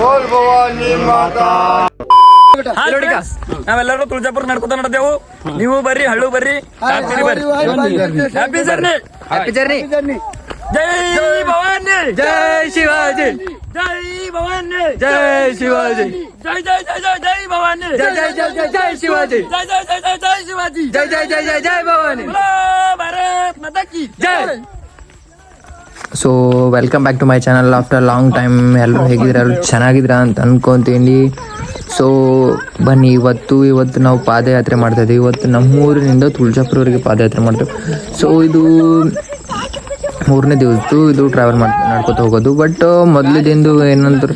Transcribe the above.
बोल भवानी माता. ನಾವೆಲ್ಲರೂ ತುಳಜಾಪುರ ನಡ್ಕೊತ ನಡೆದೆವು. ನೀವು ಬರ್ರಿ, ಹಳ್ಳು ಬರ್ರಿ, ಬರ್ರಿ. Happy journey, happy journey. ಜೈ ಭವಾನಿ, ಜೈ ಶಿವಾಜಿ, ಜೈ ಭವಾನಿ, ಜೈ ಶಿವಾಜಿ, ಜೈ ಜೈ ಜೈ ಜೈ ಜೈ ಭವಾನಿ, ಜೈ ಜೈ ಜೈ ಜೈ ಜೈ ಶಿವಾಜಿ, ಜೈ ಜೈ ಜೈ ಜೈ ಜೈ ಶಿವಾಜಿ, ಜೈ ಜೈ ಜೈ ಜೈ ಜೈ ಭವಾನಿ, ಭಾರತ್ ಮಾತಾ ಕಿ ಜೈ. So welcome back to my channel after long time. ಎಲ್ಲರೂ ಹೇಗಿದ್ರೆ ಎಲ್ಲರೂ ಚೆನ್ನಾಗಿದ್ರ ಅಂತ ಅನ್ಕೊತೀನಿ. ಸೊ ಬನ್ನಿ, ಇವತ್ತು ನಾವು ಪಾದಯಾತ್ರೆ ಮಾಡ್ತಾಯಿದ್ದೀವಿ. ಇವತ್ತು ನಮ್ಮೂರಿನಿಂದ ತುಳಜಾಪುರವರೆಗೆ ಪಾದಯಾತ್ರೆ ಮಾಡ್ತೇವೆ. ಸೊ ಇದು 3ನೇ ದಿವಸದ್ದು ಇದು ಟ್ರಾವೆಲ್ ನಡ್ಕೊತ ಹೋಗೋದು. ಬಟ್ ಮೊದಲಿಂದು ಏನಂದ್ರೆ